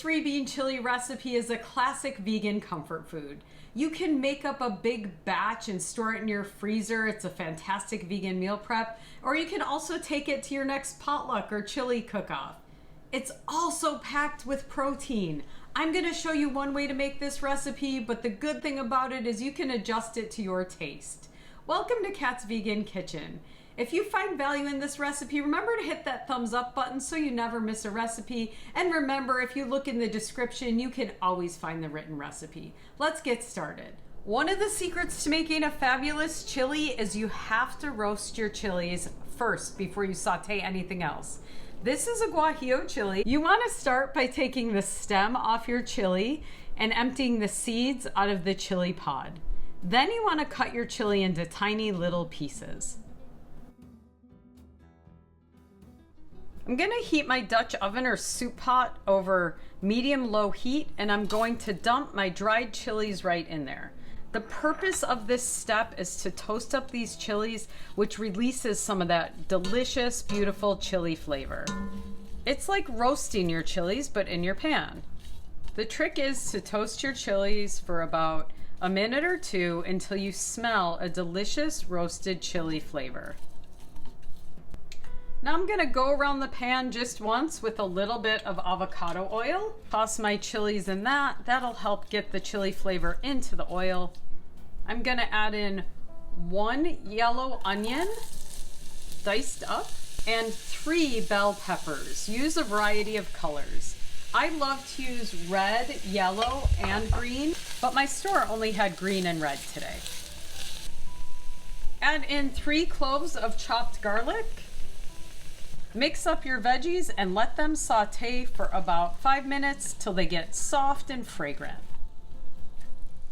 This 3-bean chili recipe is a classic vegan comfort food. You can make up a big batch and store it in your freezer. It's a fantastic vegan meal prep. Or you can also take it to your next potluck or chili cook-off. It's also packed with protein. I'm going to show you one way to make this recipe, but the good thing about it is you can adjust it to your taste. Welcome to Kat's Vegan Kitchen. If you find value in this recipe, remember to hit that thumbs up button so you never miss a recipe. And remember, if you look in the description, you can always find the written recipe. Let's get started. One of the secrets to making a fabulous chili is you have to roast your chilies first before you saute anything else. This is a Guajillo chili. You want to start by taking the stem off your chili and emptying the seeds out of the chili pod. Then you want to cut your chili into tiny little pieces. I'm going to heat my Dutch oven or soup pot over medium-low heat, and I'm going to dump my dried chilies right in there. The purpose of this step is to toast up these chilies, which releases some of that delicious, beautiful chili flavor. It's like roasting your chilies, but in your pan. The trick is to toast your chilies for about a minute or two until you smell a delicious roasted chili flavor. Now I'm gonna go around the pan just once with a little bit of avocado oil. Toss my chilies in that. That'll help get the chili flavor into the oil. I'm gonna add in 1 yellow onion, diced up, and 3 bell peppers. Use a variety of colors. I love to use red, yellow, and green, but my store only had green and red today. Add in 3 cloves of chopped garlic. Mix up your veggies and let them saute for about 5 minutes till they get soft and fragrant.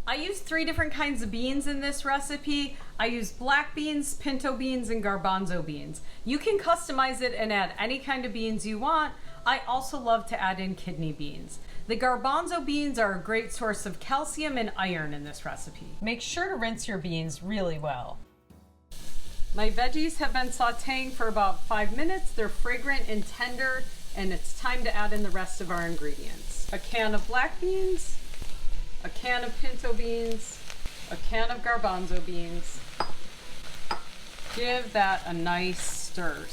I use 3 different kinds of beans in this recipe. I use black beans, pinto beans, and garbanzo beans. You can customize it and add any kind of beans you want. I also love to add in kidney beans. The garbanzo beans are a great source of calcium and iron in this recipe. Make sure to rinse your beans really well. My veggies have been sauteing for about 5 minutes. They're fragrant and tender, and it's time to add in the rest of our ingredients. A can of black beans, a can of pinto beans, a can of garbanzo beans. Give that a nice stir.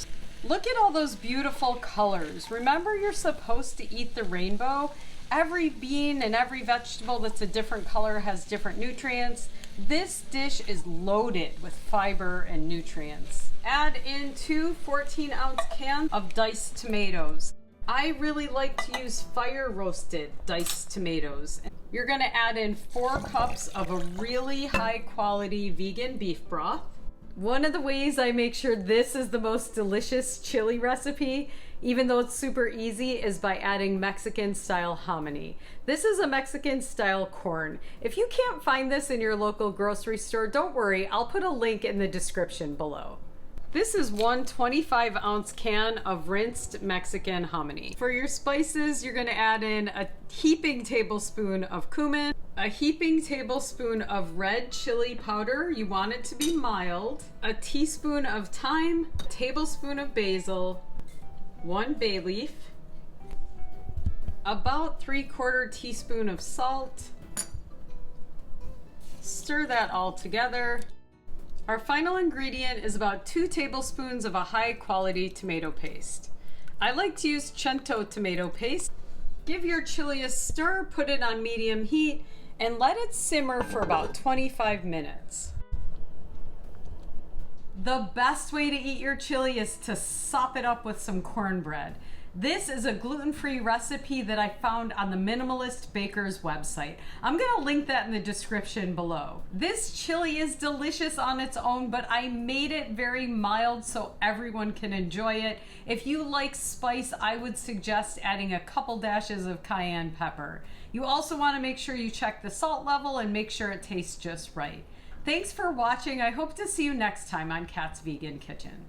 Look at all those beautiful colors. Remember, you're supposed to eat the rainbow. Every bean and every vegetable that's a different color has different nutrients. This dish is loaded with fiber and nutrients. Add in 2 14-ounce cans of diced tomatoes. I really like to use fire roasted diced tomatoes. You're gonna add in 4 cups of a really high quality vegan beef broth. One of the ways I make sure this is the most delicious chili recipe, even though it's super easy, is by adding Mexican style hominy. This is a Mexican style corn. If you can't find this in your local grocery store, don't worry, I'll put a link in the description below. This is 1 25-ounce can of rinsed Mexican hominy. For your spices, you're gonna add in a heaping tablespoon of cumin, a heaping tablespoon of red chili powder, you want it to be mild, a teaspoon of thyme, a tablespoon of basil, 1 bay leaf, about 3/4 teaspoon of salt. Stir that all together. Our final ingredient is about 2 tablespoons of a high quality tomato paste. I like to use Cento tomato paste. Give your chili a stir, put it on medium heat, and let it simmer for about 25 minutes. The best way to eat your chili is to sop it up with some cornbread. This is a gluten-free recipe that I found on the Minimalist Baker's website. I'm gonna link that in the description below. This chili is delicious on its own, but I made it very mild so everyone can enjoy it. If you like spice, I would suggest adding a couple dashes of cayenne pepper. You also wanna make sure you check the salt level and make sure it tastes just right. Thanks for watching. I hope to see you next time on Kat's Vegan Kitchen.